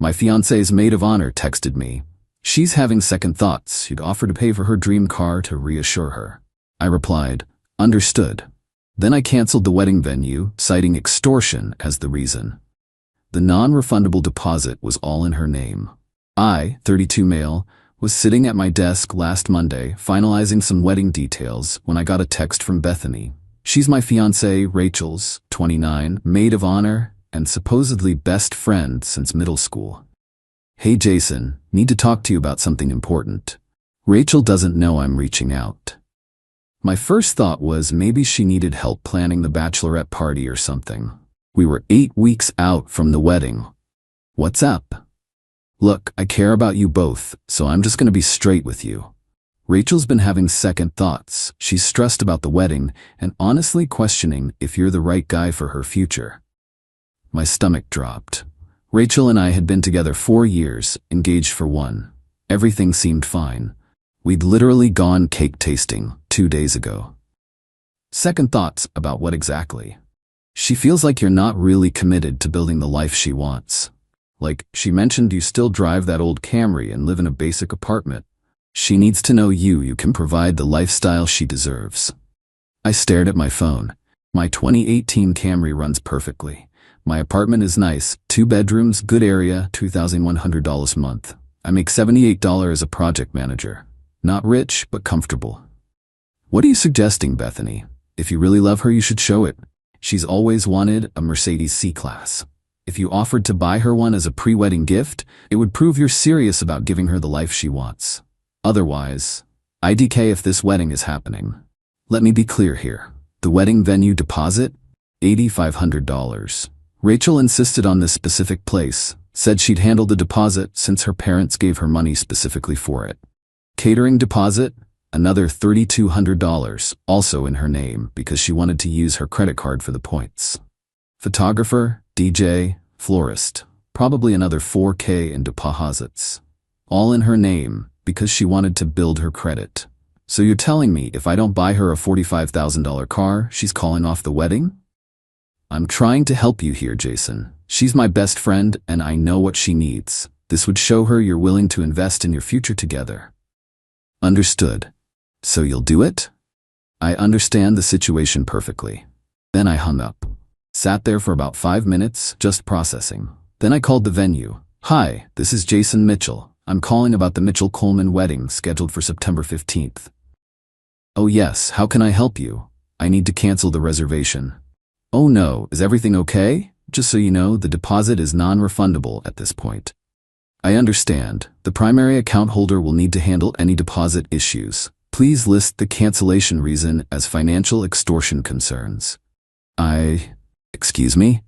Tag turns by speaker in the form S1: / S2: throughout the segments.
S1: My fiancée's maid of honor texted me. She's having second thoughts. You'd offer to pay for her dream car to reassure her. I replied, understood. Then I canceled the wedding venue, citing extortion as the reason. The non-refundable deposit was all in her name. I, 32 male, was sitting at my desk last Monday finalizing some wedding details when I got a text from Bethany. She's my fiancée, Rachel's, 29, maid of honor, and supposedly best friend since middle school. Hey Jason, need to talk to you about something important. Rachel doesn't know I'm reaching out. My first thought was maybe she needed help planning the bachelorette party or something. We were 8 weeks out from the wedding. What's up? Look, I care about you both, so I'm just gonna be straight with you. Rachel's been having second thoughts. She's stressed about the wedding and honestly questioning if you're the right guy for her future. My stomach dropped. Rachel and I had been together 4 years, engaged for 1. Everything seemed fine. We'd literally gone cake tasting 2 days ago. Second thoughts about what exactly? She feels like you're not really committed to building the life she wants. Like, she mentioned you still drive that old Camry and live in a basic apartment. She needs to know you can provide the lifestyle she deserves. I stared at my phone. My 2018 Camry runs perfectly. My apartment is nice, 2 bedrooms, good area, $2,100 a month. I make $78 as a project manager. Not rich, but comfortable. What are you suggesting, Bethany? If you really love her, you should show it. She's always wanted a Mercedes C-Class. If you offered to buy her one as a pre-wedding gift, it would prove you're serious about giving her the life she wants. Otherwise, IDK if this wedding is happening. Let me be clear here. The wedding venue deposit? $8,500. Rachel insisted on this specific place, said she'd handle the deposit since her parents gave her money specifically for it. Catering deposit? Another $3,200, also in her name because she wanted to use her credit card for the points. Photographer, DJ, florist, probably another $4K in deposits. All in her name because she wanted to build her credit. So you're telling me if I don't buy her a $45,000 car, she's calling off the wedding? I'm trying to help you here, Jason. She's my best friend and I know what she needs. This would show her you're willing to invest in your future together. Understood. So you'll do it? I understand the situation perfectly. Then I hung up. Sat there for about 5 minutes, just processing. Then I called the venue. Hi, this is Jason Mitchell. I'm calling about the Mitchell-Coleman wedding scheduled for September 15th. Oh yes, how can I help you? I need to cancel the reservation. Oh no, is everything okay? Just so you know, the deposit is non-refundable at this point. I understand. The primary account holder will need to handle any deposit issues. Please list the cancellation reason as financial extortion concerns. Excuse me?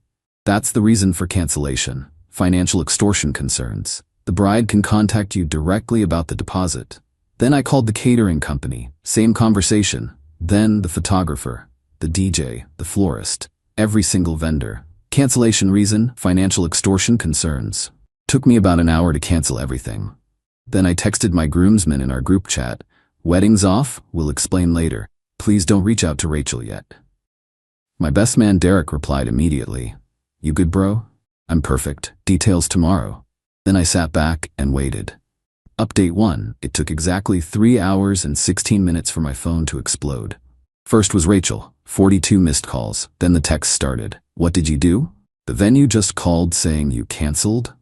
S1: That's the reason for cancellation. Financial extortion concerns. The bride can contact you directly about the deposit. Then I called the catering company. Same conversation. Then the photographer, the DJ, the florist, every single vendor. Cancellation reason, financial extortion concerns. Took me about an hour to cancel everything. Then I texted my groomsmen in our group chat. Wedding's off, we'll explain later. Please don't reach out to Rachel yet. My best man Derek replied immediately. You good, bro? I'm perfect. Details tomorrow. Then I sat back and waited. Update 1. It took exactly 3 hours and 16 minutes for my phone to explode. First was Rachel, 42 missed calls. Then the text started. What did you do? The venue just called saying you canceled?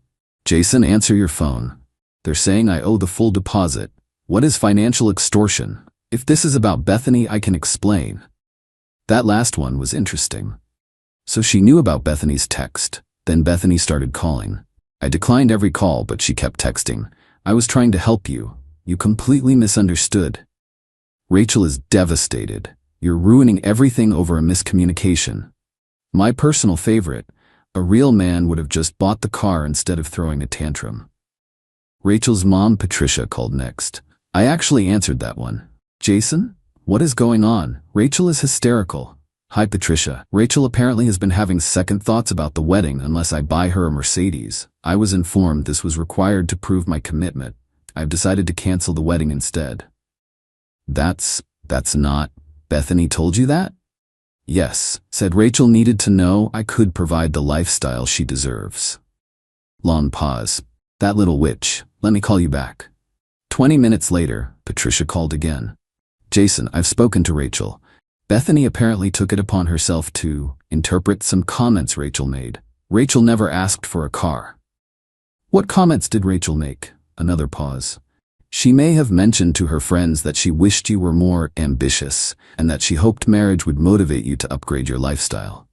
S1: Jason, answer your phone. They're saying I owe the full deposit. What is financial extortion? If this is about Bethany, I can explain. That last one was interesting. So she knew about Bethany's text. Then Bethany started calling. I declined every call, but she kept texting. I was trying to help you. You completely misunderstood. Rachel is devastated. You're ruining everything over a miscommunication. My personal favorite, a real man would have just bought the car instead of throwing a tantrum. Rachel's mom, Patricia, called next. I actually answered that one. Jason? What is going on? Rachel is hysterical. Hi, Patricia. Rachel apparently has been having second thoughts about the wedding unless I buy her a Mercedes. I was informed this was required to prove my commitment. I've decided to cancel the wedding instead. That's not... Bethany told you that? Yes, said Rachel needed to know I could provide the lifestyle she deserves. Long pause. That little witch. Let me call you back. 20 minutes later, Patricia called again. Jason, I've spoken to Rachel. Bethany apparently took it upon herself to interpret some comments Rachel made. Rachel never asked for a car. What comments did Rachel make? Another pause. She may have mentioned to her friends that she wished you were more ambitious and that she hoped marriage would motivate you to upgrade your lifestyle.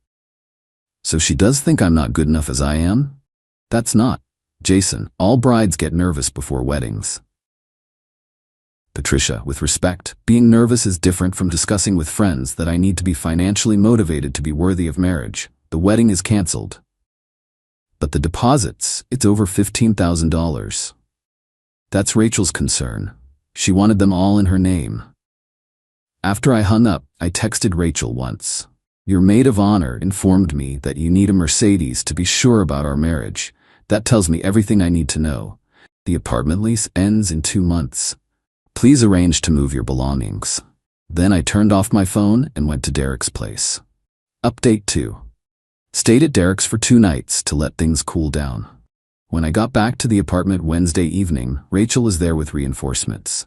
S1: So she does think I'm not good enough as I am? That's not. Jason, all brides get nervous before weddings. Patricia, with respect, being nervous is different from discussing with friends that I need to be financially motivated to be worthy of marriage. The wedding is canceled. But the deposits, it's over $15,000. That's Rachel's concern. She wanted them all in her name. After I hung up, I texted Rachel once. Your maid of honor informed me that you need a Mercedes to be sure about our marriage. That tells me everything I need to know. The apartment lease ends in 2 months. Please arrange to move your belongings. Then I turned off my phone and went to Derek's place. Update 2. Stayed at Derek's for 2 nights to let things cool down. When I got back to the apartment Wednesday evening, Rachel was there with reinforcements.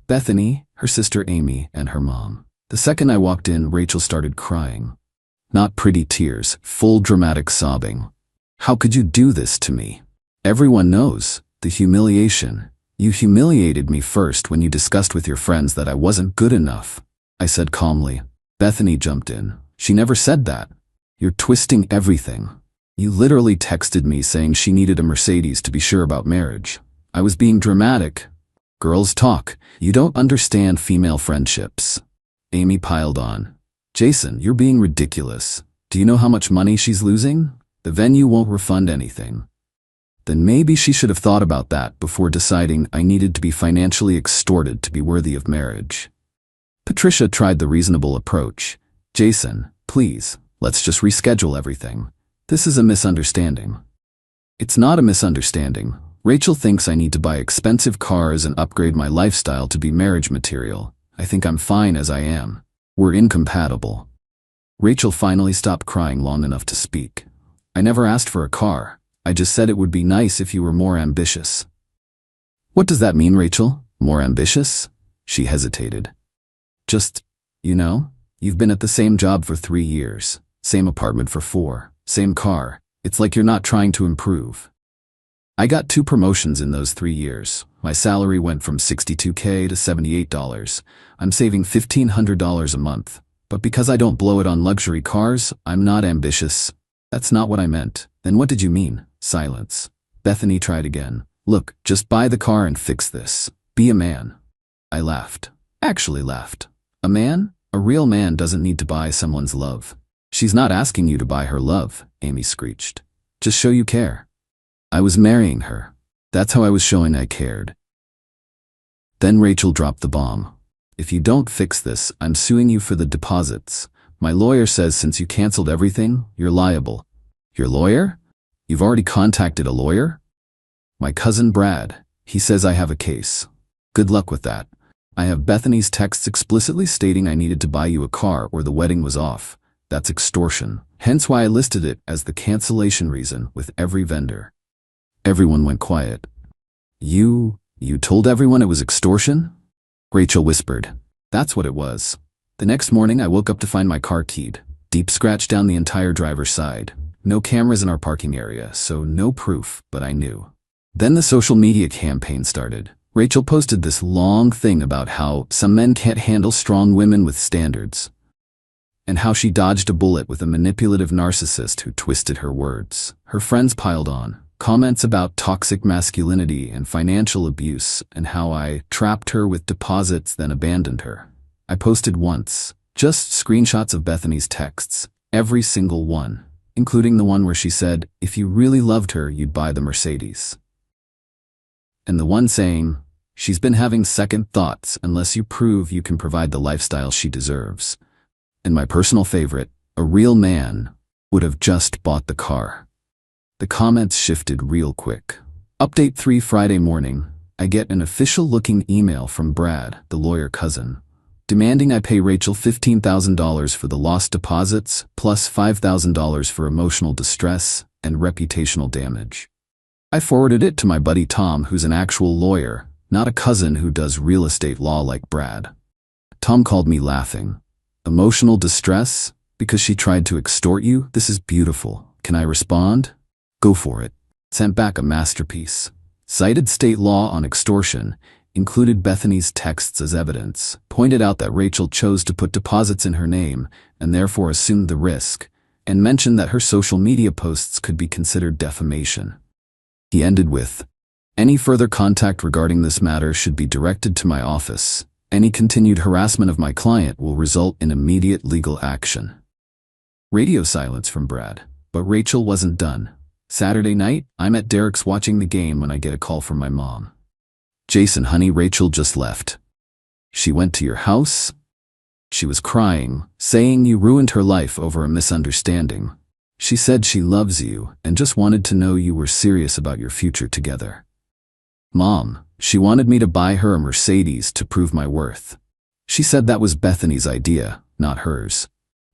S1: Bethany, her sister Amy, and her mom. The second I walked in, Rachel started crying. Not pretty tears, full dramatic sobbing. How could you do this to me? Everyone knows. The humiliation. You humiliated me first when you discussed with your friends that I wasn't good enough. I said calmly. Bethany jumped in. She never said that. You're twisting everything. You literally texted me saying she needed a Mercedes to be sure about marriage. I was being dramatic. Girls talk. You don't understand female friendships. Amy piled on. Jason, you're being ridiculous. Do you know how much money she's losing? The venue won't refund anything. Then maybe she should have thought about that before deciding I needed to be financially extorted to be worthy of marriage. Patricia tried the reasonable approach. Jason, please, let's just reschedule everything. This is a misunderstanding. It's not a misunderstanding. Rachel thinks I need to buy expensive cars and upgrade my lifestyle to be marriage material. I think I'm fine as I am. We're incompatible. Rachel finally stopped crying long enough to speak. I never asked for a car. I just said it would be nice if you were more ambitious. What does that mean, Rachel? More ambitious? She hesitated. Just, you've been at the same job for 3 years, same apartment for 4, same car. It's like you're not trying to improve. I got 2 promotions in those 3 years. My salary went from $62K to $78. I'm saving $1,500 a month. But because I don't blow it on luxury cars, I'm not ambitious. That's not what I meant. Then what did you mean? Silence. Bethany tried again. Look, just buy the car and fix this. Be a man. I laughed. Actually laughed. A man? A real man doesn't need to buy someone's love. She's not asking you to buy her love, Amy screeched. Just show you care. I was marrying her. That's how I was showing I cared. Then Rachel dropped the bomb. If you don't fix this, I'm suing you for the deposits. My lawyer says since you canceled everything, you're liable. Your lawyer? You've already contacted a lawyer? My cousin Brad. He says I have a case. Good luck with that. I have Bethany's texts explicitly stating I needed to buy you a car or the wedding was off. That's extortion. Hence why I listed it as the cancellation reason with every vendor. Everyone went quiet. You told everyone it was extortion? Rachel whispered. That's what it was. The next morning I woke up to find my car keyed. Deep scratch down the entire driver's side. No cameras in our parking area, so no proof, but I knew. Then the social media campaign started. Rachel posted this long thing about how some men can't handle strong women with standards, and how she dodged a bullet with a manipulative narcissist who twisted her words. Her friends piled on. Comments about toxic masculinity and financial abuse and how I trapped her with deposits then abandoned her. I posted once, just screenshots of Bethany's texts, every single one, including the one where she said, if you really loved her, you'd buy the Mercedes. And the one saying, she's been having second thoughts unless you prove you can provide the lifestyle she deserves. And my personal favorite, a real man would have just bought the car. The comments shifted real quick. Update 3 Friday morning, I get an official-looking email from Brad, the lawyer cousin, demanding I pay Rachel $15,000 for the lost deposits plus $5,000 for emotional distress and reputational damage. I forwarded it to my buddy Tom, who's an actual lawyer, not a cousin who does real estate law like Brad. Tom called me laughing. Emotional distress? Because she tried to extort you? This is beautiful. Can I respond? Go for it. Sent back a masterpiece. Cited state law on extortion, included Bethany's texts as evidence, pointed out that Rachel chose to put deposits in her name and therefore assumed the risk, and mentioned that her social media posts could be considered defamation. He ended with, "Any further contact regarding this matter should be directed to my office. Any continued harassment of my client will result in immediate legal action." Radio silence from Brad, but Rachel wasn't done. Saturday night, I'm at Derek's watching the game when I get a call from my mom. "Jason, honey, Rachel just left." "She went to your house?" "She was crying, saying you ruined her life over a misunderstanding. She said she loves you and just wanted to know you were serious about your future together." "Mom, she wanted me to buy her a Mercedes to prove my worth. She said that was Bethany's idea, not hers.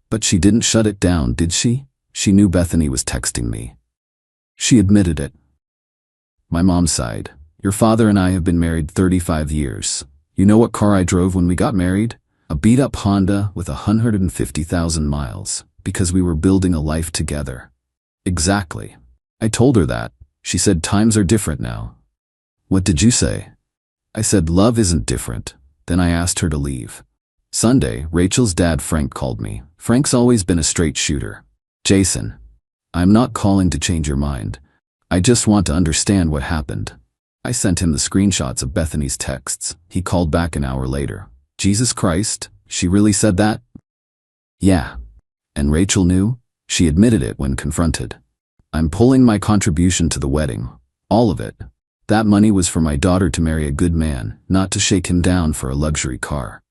S1: But she didn't shut it down, did she? She knew Bethany was texting me. She admitted it." My mom sighed. "Your father and I have been married 35 years. You know what car I drove when we got married? A beat-up Honda with 150,000 miles, because we were building a life together." "Exactly. I told her that. She said times are different now." "What did you say?" "I said love isn't different." Then I asked her to leave. Sunday, Rachel's dad Frank called me. Frank's always been a straight shooter. "Jason, I'm not calling to change your mind. I just want to understand what happened." I sent him the screenshots of Bethany's texts. He called back an hour later. "Jesus Christ, she really said that?" "Yeah. And Rachel knew? She admitted it when confronted." "I'm pulling my contribution to the wedding. All of it. That money was for my daughter to marry a good man, not to shake him down for a luxury car."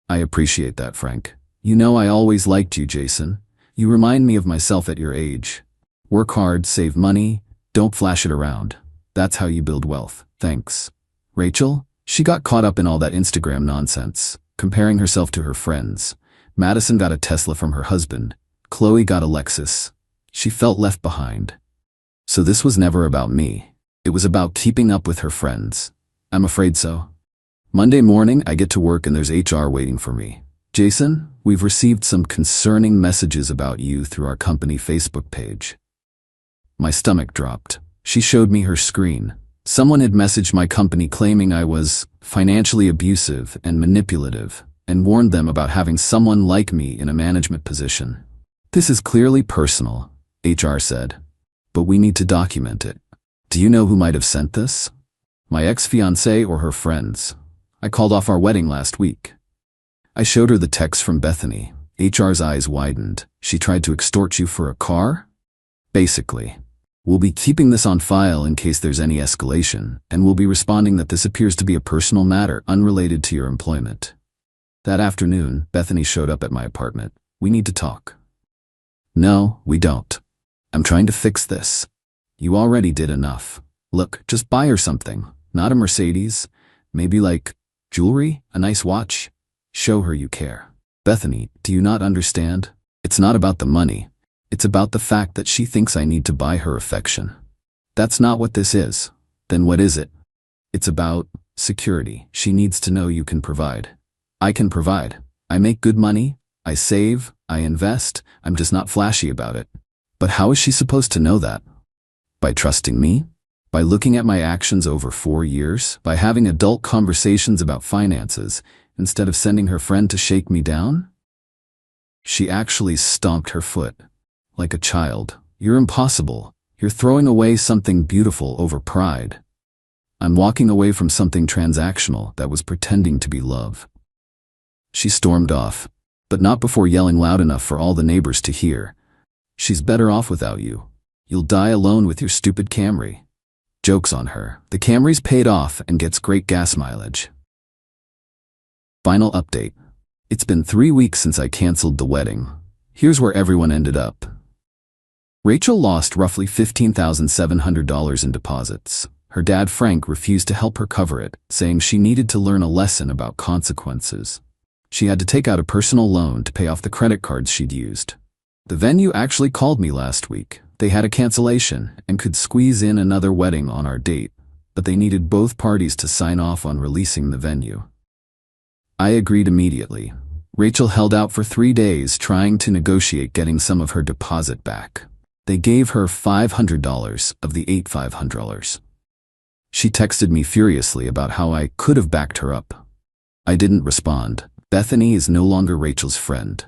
S1: "I appreciate that, Frank. You know I always liked you, Jason. You remind me of myself at your age. Work hard, save money, don't flash it around. That's how you build wealth. Thanks." Rachel? She got caught up in all that Instagram nonsense, comparing herself to her friends. Madison got a Tesla from her husband. Chloe got a Lexus. She felt left behind. So this was never about me. It was about keeping up with her friends. I'm afraid so. Monday morning, I get to work and there's HR waiting for me. "Jason, we've received some concerning messages about you through our company Facebook page." My stomach dropped. She showed me her screen. Someone had messaged my company claiming I was financially abusive and manipulative, and warned them about having someone like me in a management position. "This is clearly personal," HR said, "but we need to document it." "Do you know who might have sent this?" "My ex-fiancée or her friends. I called off our wedding last week." I showed her the text from Bethany. HR's eyes widened. "She tried to extort you for a car?" "Basically. We'll be keeping this on file in case there's any escalation, and we'll be responding that this appears to be a personal matter unrelated to your employment." That afternoon, Bethany showed up at my apartment. "We need to talk." "No, we don't. I'm trying to fix this." "You already did enough. Look, just buy her something. Not a Mercedes. Maybe like jewelry, a nice watch. Show her you care." "Bethany, do you not understand? It's not about the money. It's about the fact that she thinks I need to buy her affection." "That's not what this is." "Then what is it?" "It's about security. She needs to know you can provide." "I can provide. I make good money. I save. I invest. I'm just not flashy about it." "But how is she supposed to know that?" "By trusting me? By looking at my actions over 4 years? By having adult conversations about finances instead of sending her friend to shake me down?" She actually stomped her foot. Like a child. "You're impossible. You're throwing away something beautiful over pride." "I'm walking away from something transactional that was pretending to be love." She stormed off, but not before yelling loud enough for all the neighbors to hear. "She's better off without you. You'll die alone with your stupid Camry." Joke's on her. The Camry's paid off and gets great gas mileage. Final update. It's been 3 weeks since I canceled the wedding. Here's where everyone ended up. Rachel lost roughly $15,700 in deposits. Her dad Frank refused to help her cover it, saying she needed to learn a lesson about consequences. She had to take out a personal loan to pay off the credit cards she'd used. The venue actually called me last week. They had a cancellation and could squeeze in another wedding on our date, but they needed both parties to sign off on releasing the venue. I agreed immediately. Rachel held out for 3 days trying to negotiate getting some of her deposit back. They gave her $500 of the $8,500. She texted me furiously about how I could have backed her up. I didn't respond. Bethany is no longer Rachel's friend.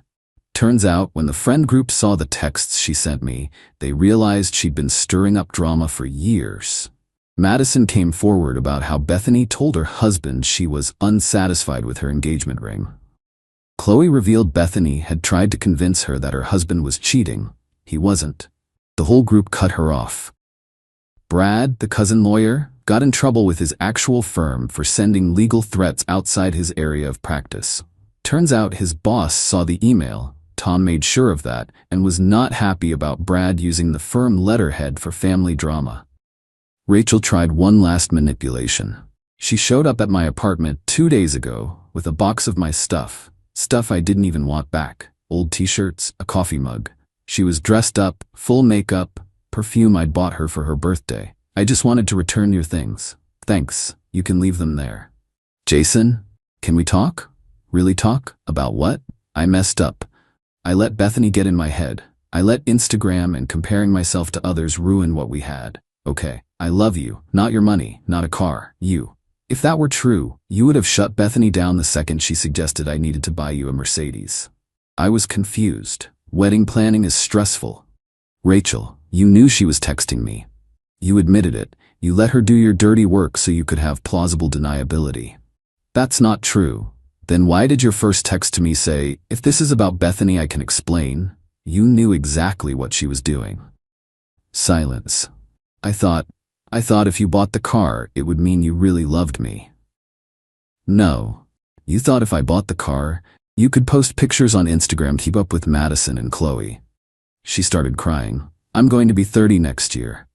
S1: Turns out, when the friend group saw the texts she sent me, they realized she'd been stirring up drama for years. Madison came forward about how Bethany told her husband she was unsatisfied with her engagement ring. Chloe revealed Bethany had tried to convince her that her husband was cheating. He wasn't. The whole group cut her off. Brad, the cousin lawyer, got in trouble with his actual firm for sending legal threats outside his area of practice. Turns out his boss saw the email. Tom made sure of that and was not happy about Brad using the firm letterhead for family drama. Rachel tried one last manipulation. She showed up at my apartment 2 days ago with a box of my stuff I didn't even want back, old t-shirts, a coffee mug. She was dressed up, full makeup, perfume I'd bought her for her birthday. I just wanted to return your things. Thanks, you can leave them there. Jason, can we talk? Really talk? About what? I messed up. I let Bethany get in my head. I let Instagram and comparing myself to others ruin what we had. Okay, I love you, not your money, not a car, you. If that were true, you would have shut Bethany down the second she suggested I needed to buy you a Mercedes. I was confused. Wedding planning is stressful. Rachel, you knew she was texting me. You admitted it. You let her do your dirty work so you could have plausible deniability. That's not true. Then why did your first text to me say, if this is about Bethany, I can explain? You knew exactly what she was doing. Silence. I thought if you bought the car, it would mean you really loved me. No. You thought if I bought the car, you could post pictures on Instagram to keep up with Madison and Chloe. She started crying. I'm going to be 30 next year.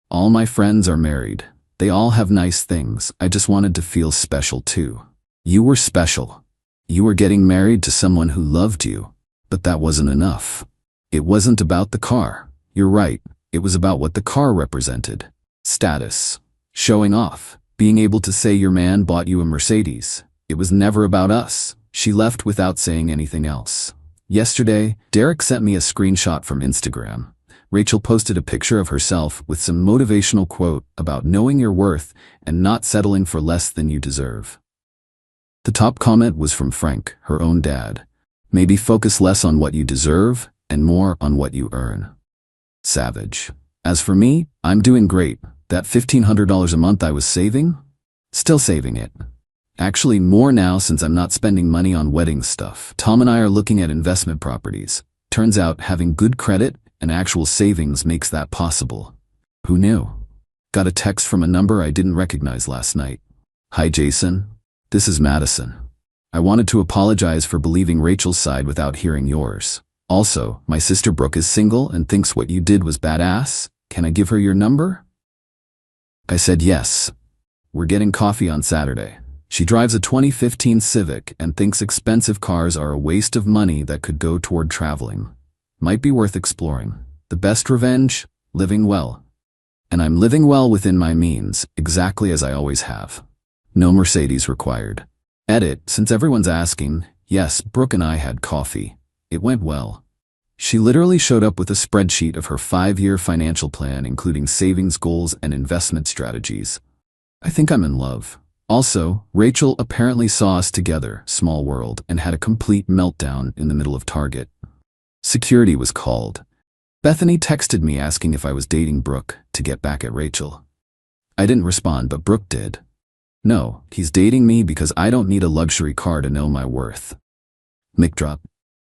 S1: All my friends are married. They all have nice things. I just wanted to feel special too. You were special. You were getting married to someone who loved you. But that wasn't enough. It wasn't about the car. You're right. It was about what the car represented. Status. Showing off. Being able to say your man bought you a Mercedes. It was never about us. She left without saying anything else. Yesterday, Derek sent me a screenshot from Instagram. Rachel posted a picture of herself with some motivational quote about knowing your worth and not settling for less than you deserve. The top comment was from Frank, her own dad. Maybe focus less on what you deserve and more on what you earn. Savage. As for me, I'm doing great. That $1,500 a month I was saving? Still saving it. Actually, more now since I'm not spending money on wedding stuff. Tom and I are looking at investment properties. Turns out having good credit and actual savings makes that possible. Who knew? Got a text from a number I didn't recognize last night. Hi Jason, this is Madison. I wanted to apologize for believing Rachel's side without hearing yours. Also, my sister Brooke is single and thinks what you did was badass. Can I give her your number? I said yes. We're getting coffee on Saturday. She drives a 2015 Civic and thinks expensive cars are a waste of money that could go toward traveling. Might be worth exploring. The best revenge? Living well. And I'm living well within my means, exactly as I always have. No Mercedes required. Edit, since everyone's asking, yes, Brooke and I had coffee. It went well. She literally showed up with a spreadsheet of her 5-year financial plan, including savings goals and investment strategies. I think I'm in love. Also, Rachel apparently saw us together, small world, and had a complete meltdown in the middle of Target. Security was called. Bethany texted me asking if I was dating Brooke to get back at Rachel. I didn't respond, but Brooke did. No, he's dating me because I don't need a luxury car to know my worth. Mic drop.